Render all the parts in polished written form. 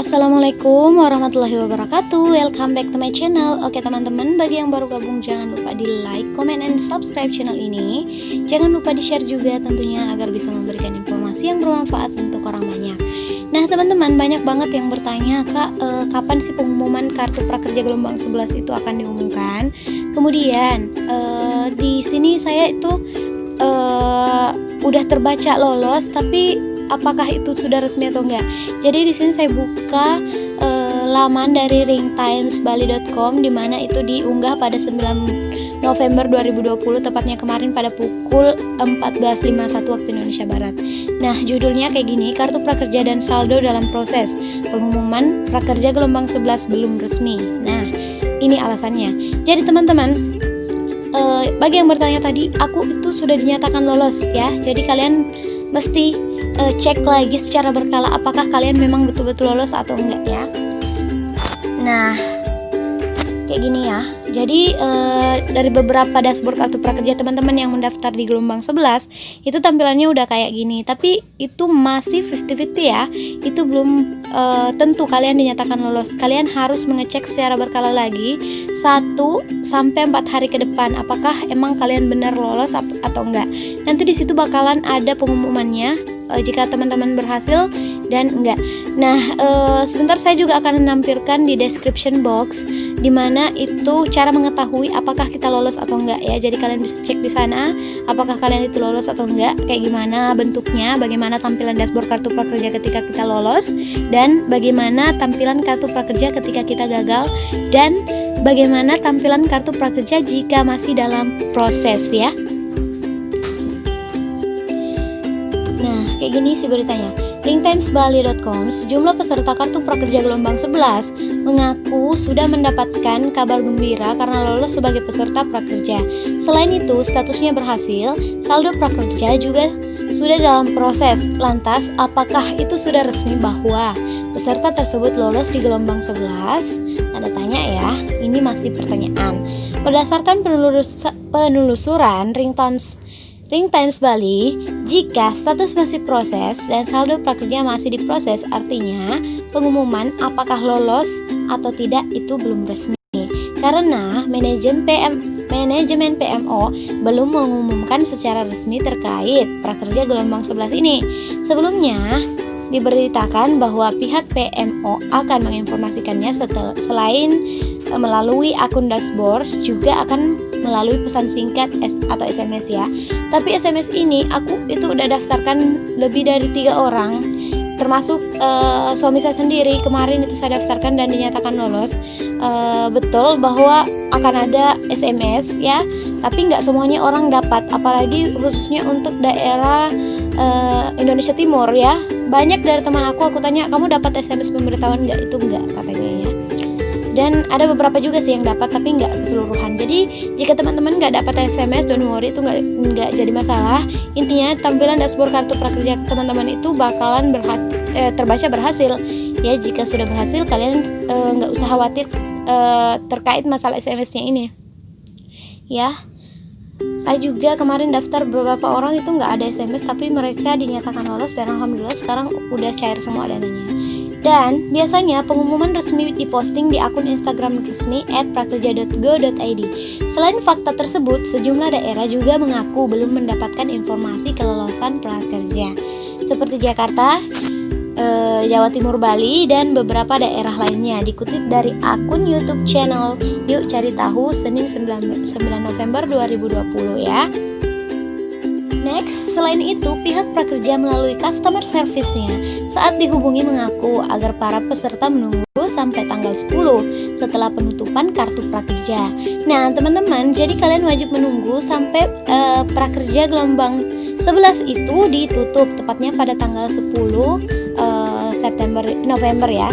Assalamualaikum warahmatullahi wabarakatuh. Welcome back to my channel. Oke teman-teman, bagi yang baru gabung jangan lupa di like, comment, and subscribe channel ini. Jangan lupa di share juga tentunya agar bisa memberikan informasi yang bermanfaat untuk orang banyak. Nah teman-teman, banyak banget yang bertanya, Kak, kapan sih pengumuman kartu prakerja gelombang 11 itu akan diumumkan? Kemudian di sini saya itu udah terbaca lolos, tapi apakah itu sudah resmi atau enggak? Jadi di sini saya buka laman dari ringtimesbali.com, di mana itu diunggah pada 9 November 2020, tepatnya kemarin pada pukul 14.51 waktu Indonesia Barat. Nah, judulnya kayak gini, kartu prakerja dan saldo dalam proses. Pengumuman prakerja gelombang 11 belum resmi. Nah, ini alasannya. Jadi teman-teman, bagi yang bertanya tadi, aku itu sudah dinyatakan lolos ya. Jadi kalian mesti cek lagi secara berkala apakah kalian memang betul-betul lolos atau enggak ya. Nah, kayak gini ya. Jadi dari beberapa dashboard kartu prakerja teman-teman yang mendaftar di gelombang 11 itu tampilannya udah kayak gini, tapi itu masih 50-50 ya. Itu belum tentu kalian dinyatakan lolos. Kalian harus mengecek secara berkala lagi 1-4 hari ke depan apakah emang kalian benar lolos atau enggak. Nanti di situ bakalan ada pengumumannya jika teman-teman berhasil dan enggak. Nah, sebentar saya juga akan menampilkan di description box di mana itu cara mengetahui apakah kita lolos atau enggak ya. Jadi kalian bisa cek di sana apakah kalian itu lolos atau enggak, kayak gimana bentuknya, bagaimana tampilan dashboard kartu prakerja ketika kita lolos, dan bagaimana tampilan kartu prakerja ketika kita gagal, dan bagaimana tampilan kartu prakerja jika masih dalam proses ya. Nah, kayak gini sih beritanya. ringtimesbali.com, sejumlah peserta kartu prakerja gelombang 11 mengaku sudah mendapatkan kabar gembira karena lolos sebagai peserta prakerja. Selain itu, statusnya berhasil, saldo prakerja juga sudah dalam proses. Lantas, apakah itu sudah resmi bahwa peserta tersebut lolos di gelombang 11? Tanda tanya ya, ini masih pertanyaan. Berdasarkan penelusuran Ringtimes Bali, jika status masih proses dan saldo prakerja masih diproses, artinya pengumuman apakah lolos atau tidak itu belum resmi. Karena manajemen PMO belum mengumumkan secara resmi terkait prakerja gelombang 11 ini. Sebelumnya diberitakan bahwa pihak PMO akan menginformasikannya selain melalui akun dashboard, juga akan melalui pesan singkat atau SMS ya. Tapi SMS ini aku itu udah daftarkan lebih dari 3 orang, termasuk suami saya sendiri. Kemarin itu saya daftarkan dan dinyatakan lolos. Betul bahwa akan ada SMS ya, tapi nggak semuanya orang dapat, apalagi khususnya untuk daerah Indonesia Timur ya. Banyak dari teman aku tanya, kamu dapat SMS pemberitahuan nggak? Itu nggak katanya ya. Dan ada beberapa juga sih yang dapat, tapi nggak keseluruhan. Jadi jika teman-teman nggak dapat SMS, don't worry, itu nggak jadi masalah. Intinya tampilan dashboard kartu prakerja teman-teman itu bakalan terbaca berhasil ya. Jika sudah berhasil, kalian nggak usah khawatir terkait masalah SMS-nya ini ya. Saya juga kemarin daftar beberapa orang itu nggak ada SMS, tapi mereka dinyatakan lolos dan alhamdulillah sekarang udah cair semua dananya. Dan biasanya pengumuman resmi diposting di akun Instagram resmi @prakerja.go.id. Selain fakta tersebut, sejumlah daerah juga mengaku belum mendapatkan informasi kelolosan prakerja, seperti Jakarta, Jawa Timur, Bali, dan beberapa daerah lainnya. Dikutip dari akun YouTube channel Yuk Cari Tahu, Senin 9 November 2020 ya. Next, selain itu, pihak prakerja melalui customer service-nya saat dihubungi mengaku agar para peserta menunggu sampai tanggal 10 setelah penutupan kartu prakerja. Nah, teman-teman, jadi kalian wajib menunggu sampai prakerja gelombang 11 itu ditutup, tepatnya pada tanggal 10 November ya,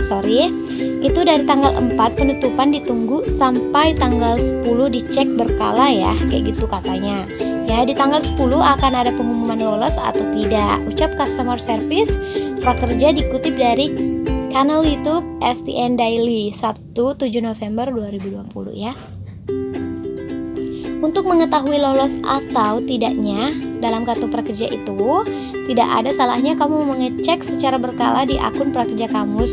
Itu dari tanggal 4 penutupan ditunggu sampai tanggal 10 dicek berkala ya, kayak gitu katanya. Ya, di tanggal 10 akan ada pengumuman lolos atau tidak, ucap customer service prakerja dikutip dari kanal YouTube STN Daily, Sabtu 7 November 2020 ya. Untuk mengetahui lolos atau tidaknya dalam kartu prakerja itu, tidak ada salahnya kamu mengecek secara berkala di akun prakerja kamu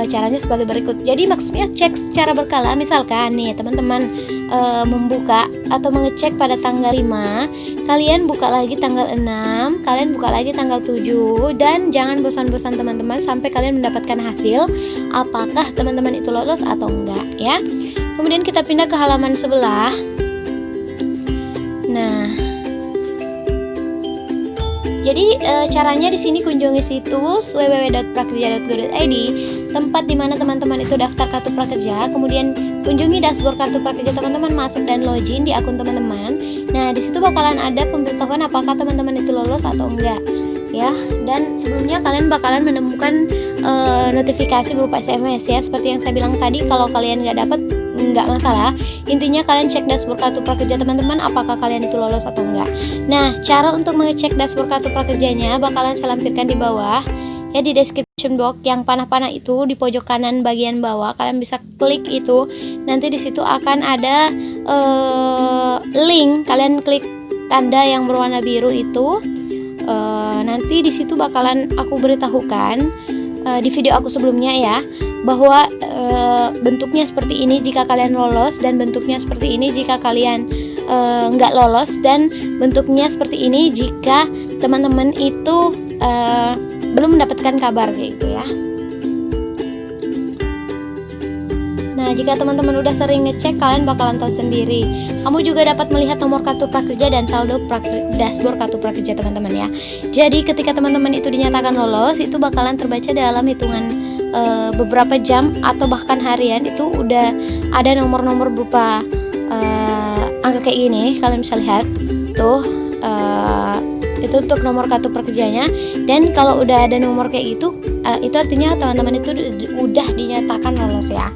caranya sebagai berikut. Jadi maksudnya cek secara berkala. Misalkan nih teman-teman membuka atau mengecek pada tanggal 5, kalian buka lagi tanggal 6, kalian buka lagi tanggal 7, dan jangan bosan-bosan teman-teman sampai kalian mendapatkan hasil apakah teman-teman itu lolos atau enggak ya. Kemudian kita pindah ke halaman sebelah. Nah, jadi caranya di sini kunjungi situs www.prakerja.go.id, tempat di mana teman-teman itu daftar kartu prakerja. Kemudian kunjungi dashboard kartu prakerja teman-teman, masuk dan login di akun teman-teman. Nah, di situ bakalan ada pemberitahuan apakah teman-teman itu lolos atau enggak ya. Dan sebelumnya kalian bakalan menemukan notifikasi berupa SMS ya. Seperti yang saya bilang tadi, kalau kalian nggak dapat nggak masalah. Intinya kalian cek dashboard kartu prakerja teman-teman apakah kalian itu lolos atau enggak. Nah, cara untuk mengecek dashboard kartu prakerjanya bakalan saya lampirkan di bawah ya, di description box yang panah-panah itu di pojok kanan bagian bawah. Kalian bisa klik itu, nanti di situ akan ada link. Kalian klik tanda yang berwarna biru itu. Nanti di situ bakalan aku beritahukan di video aku sebelumnya ya, bahwa bentuknya seperti ini jika kalian lolos, dan bentuknya seperti ini jika kalian nggak lolos, dan bentuknya seperti ini jika teman-teman itu belum mendapatkan kabar gitu ya. Nah, jika teman-teman udah sering ngecek, kalian bakalan tahu sendiri. Kamu juga dapat melihat nomor kartu prakerja dan saldo dashboard kartu prakerja teman-teman ya. Jadi ketika teman-teman itu dinyatakan lolos, itu bakalan terbaca dalam hitungan beberapa jam atau bahkan harian. Itu udah ada nomor-nomor berupa angka kayak gini, kalian bisa lihat tuh. Itu untuk nomor kartu prakerjanya. Dan kalau udah ada nomor kayak gitu, itu artinya teman-teman itu udah dinyatakan lolos ya.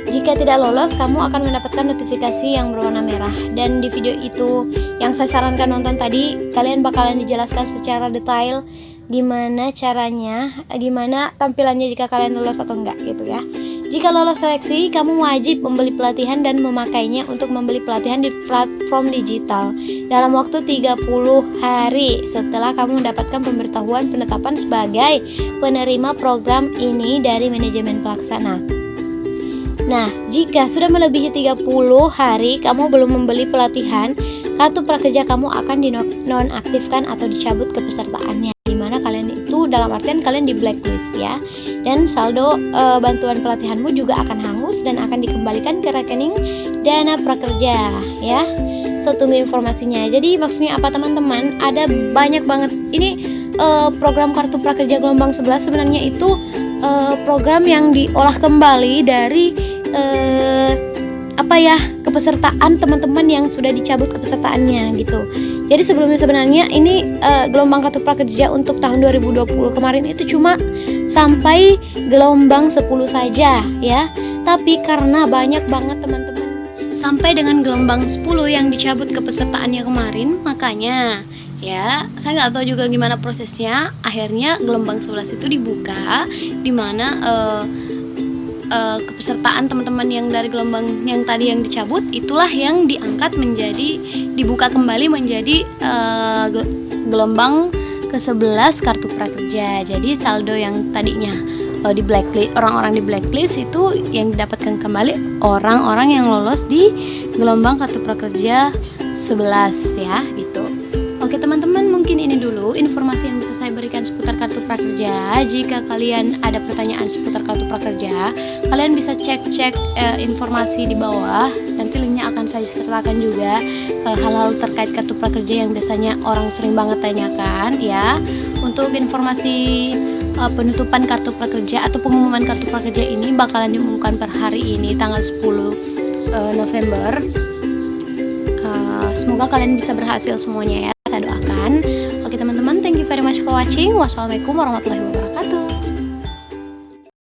Jika tidak lolos, kamu akan mendapatkan notifikasi yang berwarna merah. Dan di video itu yang saya sarankan nonton tadi, kalian bakalan dijelaskan secara detail gimana caranya, gimana tampilannya jika kalian lolos atau enggak gitu ya. Jika lolos seleksi, kamu wajib membeli pelatihan dan memakainya untuk membeli pelatihan di platform digital dalam waktu 30 hari setelah kamu mendapatkan pemberitahuan penetapan sebagai penerima program ini dari manajemen pelaksana. Nah, jika sudah melebihi 30 hari kamu belum membeli pelatihan, kartu prakerja kamu akan dinonaktifkan atau dicabut kepesertaannya, dimana kalian itu dalam artian kalian di blacklist ya. Dan saldo bantuan pelatihanmu juga akan hangus dan akan dikembalikan ke rekening dana prakerja ya. So, tunggu informasinya. Jadi maksudnya apa teman-teman? Ada banyak banget ini program kartu prakerja gelombang 11 sebenarnya itu program yang diolah kembali dari kepesertaan teman-teman yang sudah dicabut kepesertaannya gitu. Jadi sebelumnya sebenarnya ini gelombang kartu prakerja untuk tahun 2020 kemarin itu cuma sampai gelombang 10 saja ya. Tapi karena banyak banget teman-teman sampai dengan gelombang 10 yang dicabut kepesertaannya kemarin, makanya ya saya nggak tahu juga gimana prosesnya, akhirnya gelombang 11 itu dibuka, dimana kepesertaan teman-teman yang dari gelombang yang tadi yang dicabut itulah yang diangkat menjadi, dibuka kembali menjadi gelombang ke-11 kartu prakerja. Jadi saldo yang tadinya di blacklist, orang-orang di blacklist itu yang didapatkan kembali orang-orang yang lolos di gelombang kartu prakerja 11 ya gitu. Oke teman-teman, mungkin ini dulu informasi yang bisa saya berikan seputar kartu prakerja. Jika kalian ada pertanyaan seputar kartu prakerja, kalian bisa cek informasi di bawah. Nanti linknya akan saya sertakan juga hal-hal terkait kartu prakerja yang biasanya orang sering banget tanyakan ya. Untuk informasi penutupan kartu prakerja atau pengumuman kartu prakerja ini bakalan diumumkan per hari ini tanggal 10 November. Semoga kalian bisa berhasil semuanya ya. Saya doakan. Oke teman-teman, thank you very much for watching. Wassalamualaikum warahmatullahi wabarakatuh.